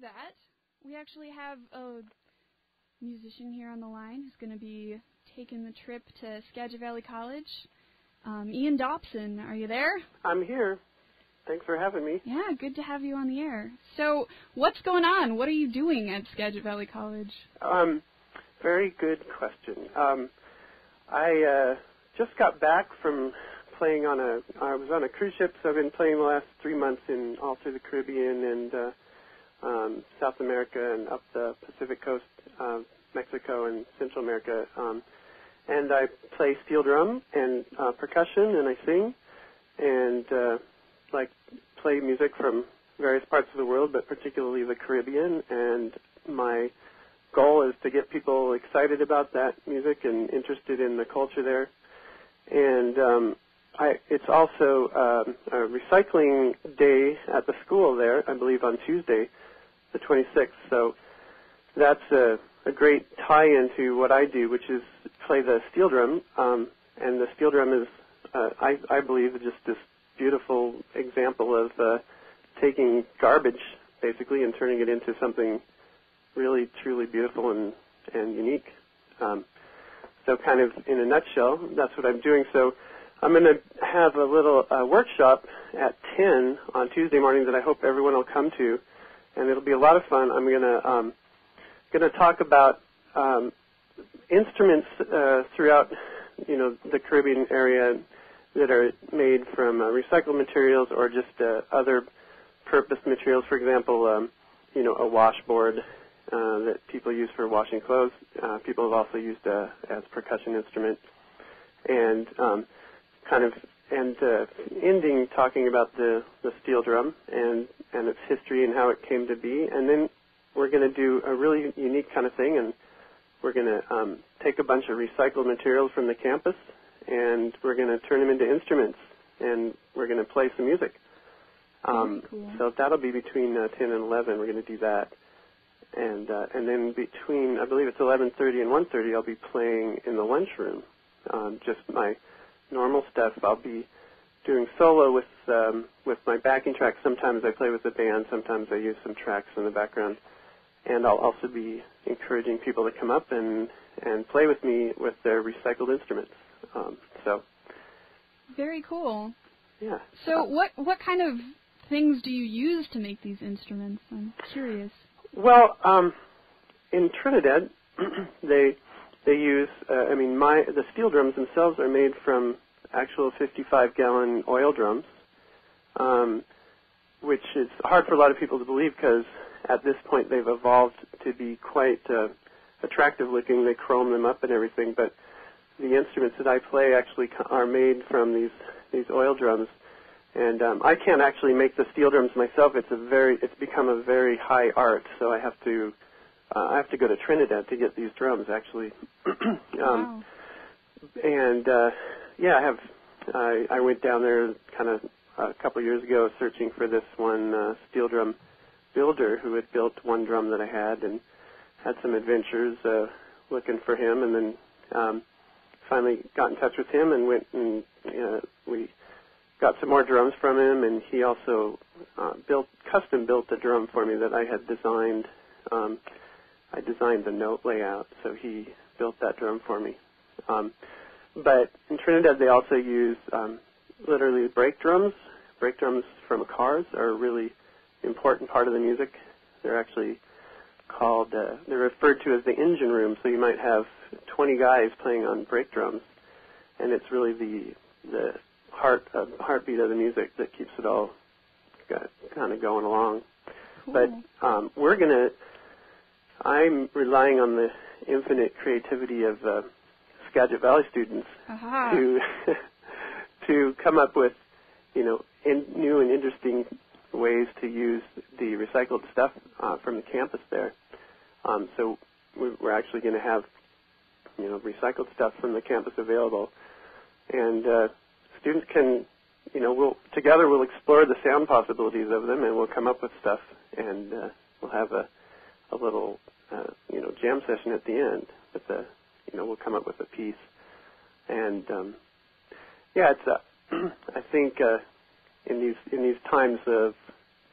that, we actually have a musician here on the line who's going to be taking the trip to Skagit Valley College. Ian Dobson, are you there? I'm here. Thanks for having me. Yeah, good to have you on the air. So, what's going on? What are you doing at Skagit Valley College? Very good question. I just got back from playing I was on a cruise ship, so I've been playing the last 3 months all through the Caribbean and South America and up the Pacific coast of Mexico and Central America. And I play steel drum and percussion, and I sing, and play music from various parts of the world, but particularly the Caribbean. And my goal is to get people excited about that music and interested in the culture there. And it's also a recycling day at the school there, I believe on Tuesday, the 26th. So that's a great tie-in to what I do, which is play the steel drum. And the steel drum is, I believe, just this beautiful example of taking garbage, basically, and turning it into something really, truly beautiful and unique. So kind of in a nutshell, that's what I'm doing. So I'm going to have a little workshop at 10 on Tuesday morning that I hope everyone will come to, and it'll be a lot of fun. I'm going to talk about instruments throughout, the Caribbean area that are made from recycled materials or just other purpose materials. For example, a washboard that people use for washing clothes. People have also used as percussion instrument, and ending talking about the steel drum and its history and how it came to be. And then we're going to do a really unique kind of thing, and we're going to take a bunch of recycled materials from the campus, and we're going to turn them into instruments, and we're going to play some music. Cool. So that'll be between 10 and 11. We're going to do that. And then between, I believe it's 11:30 and 1:30, I'll be playing in the lunchroom, just my normal stuff. I'll be doing solo with my backing track. Sometimes I play with the band. Sometimes I use some tracks in the background. And I'll also be encouraging people to come up and play with me with their recycled instruments. Very cool. Yeah. So what kind of things do you use to make these instruments? I'm curious. Well, in Trinidad, they use. The steel drums themselves are made from actual 55-gallon oil drums, which is hard for a lot of people to believe because at this point they've evolved to be quite attractive looking. They chrome them up and everything, but the instruments that I play actually are made from these oil drums. And I can't actually make the steel drums myself. It's become a very high art. So I have to go to Trinidad to get these drums actually. Wow. And I went down there kind of a couple years ago searching for this one steel drum builder who had built one drum that I had, and had some adventures looking for him, and then finally got in touch with him and went and we got some more drums from him, and he also custom built a drum for me that I had designed. I designed the note layout, so he built that drum for me. But in Trinidad, they also use literally brake drums. Brake drums from cars are a really important part of the music. They're actually called, they're referred to as the engine room, so you might have 20 guys playing on brake drums, and it's really the heartbeat of the music that keeps it all kind of going along. Cool. But I'm relying on the infinite creativity of Skagit Valley students to come up with, new and interesting ways to use the recycled stuff from the campus there. So we're actually going to have, recycled stuff from the campus available, and students can, we'll explore the sound possibilities of them, and we'll come up with stuff, and we'll have a little, jam session at the end. We'll come up with a piece, and it's I think in these times of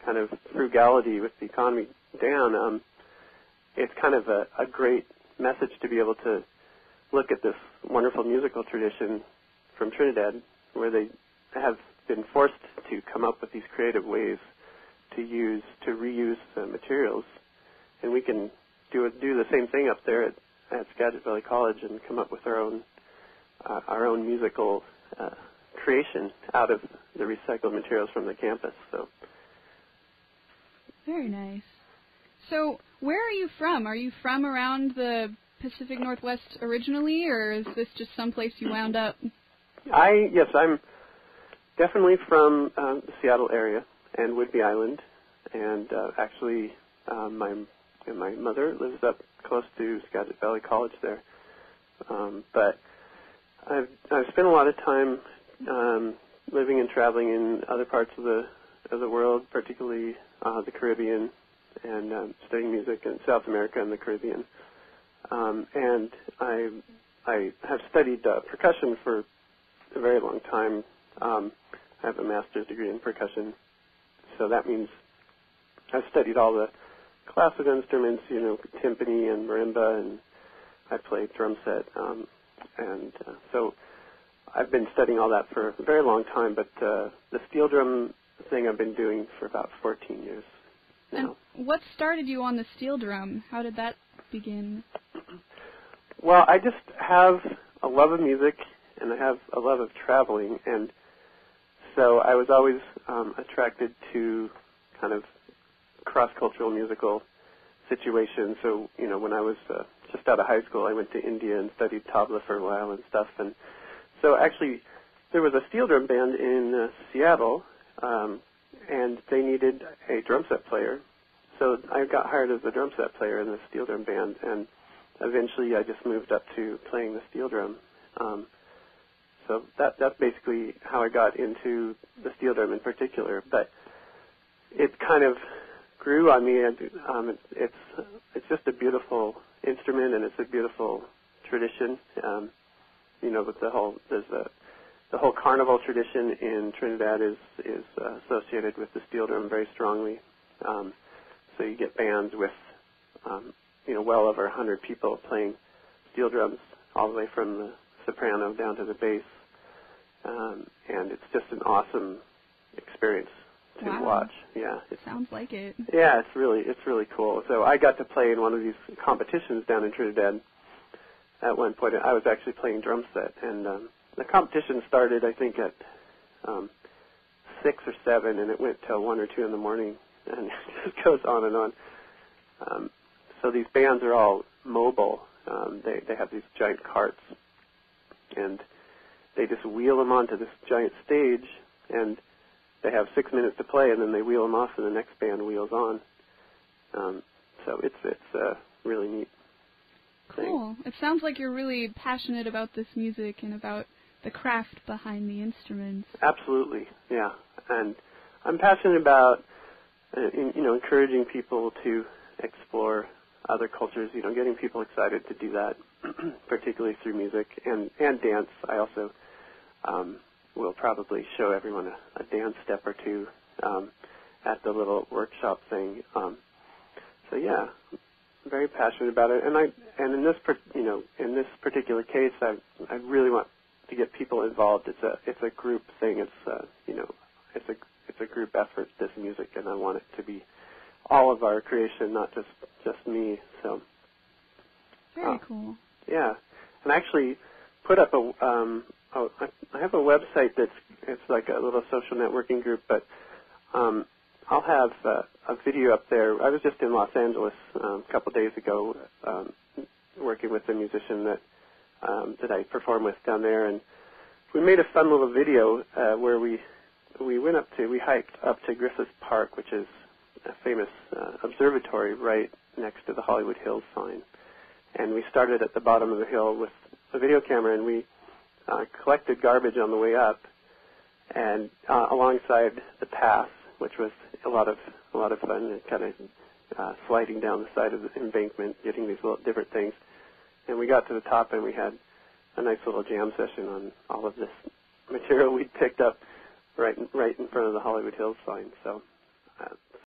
kind of frugality with the economy down, it's kind of a great message to be able to look at this wonderful musical tradition from Trinidad, where they have been forced to come up with these creative ways to reuse materials, and we can do the same thing up there at Skagit Valley College and come up with our own musical creation out of the recycled materials from the campus. So very nice. So where are you from? Are you from around the Pacific Northwest originally, or is this just someplace you wound up? Yes, I'm definitely from the Seattle area and Whidbey Island, and actually my mother lives up close to Skagit Valley College there. But I've spent a lot of time living and traveling in other parts of the world, particularly the Caribbean, and studying music in South America and the Caribbean. And I have studied percussion for a very long time. I have a master's degree in percussion, so that means I've studied all the classical instruments, timpani and marimba, and I play drum set. So I've been studying all that for a very long time, but the steel drum thing I've been doing for about 14 years now. And what started you on the steel drum? How did that begin? Well, I just have a love of music, and I have a love of traveling, and so I was always attracted to kind of cross-cultural musical situations. So, when I was just out of high school, I went to India and studied tabla for a while and stuff. And so actually there was a steel drum band in Seattle, and they needed a drum set player. So I got hired as the drum set player in the steel drum band, and eventually I just moved up to playing the steel drum. So that's basically how I got into the steel drum in particular. But it kind of grew on me. It's just a beautiful instrument, and it's a beautiful tradition. With the whole carnival tradition in Trinidad is associated with the steel drum very strongly. So you get bands with well over 100 people playing steel drums, all the way from the soprano down to the bass, and it's just an awesome experience to watch. Yeah, it sounds like it. Yeah, it's really cool. So I got to play in one of these competitions down in Trinidad. At one point, I was actually playing drum set, and the competition started, I think, at 6 or 7, and it went till 1 or 2 in the morning, and it just goes on and on. So these bands are all mobile. They have these giant carts, and they just wheel them onto this giant stage, and they have 6 minutes to play, and then they wheel them off, and the next band wheels on. So it's really neat. Cool. It sounds like you're really passionate about this music and about the craft behind the instruments. Absolutely, yeah. And I'm passionate about, encouraging people to explore other cultures, getting people excited to do that, particularly through music and dance. I also will probably show everyone a dance step or two at the little workshop thing. So yeah, I'm very passionate about it, and in this particular case, I really want to get people involved. It's a group thing. It's a group effort, this music, and I want it to be all of our creation, not just me. So very cool. Yeah, and I actually put up I have a website it's like a little social networking group, but I'll have a video up there. I was just in Los Angeles a couple days ago working with a musician that I perform with down there, and we made a fun little video where we hiked up to Griffith Park, which is a famous observatory right next to the Hollywood Hills sign. And we started at the bottom of the hill with a video camera, and we collected garbage on the way up, and alongside the path, which was a lot of fun, kind of sliding down the side of the embankment, getting these little different things. And we got to the top, and we had a nice little jam session on all of this material we'd picked up right in front of the Hollywood Hills sign. So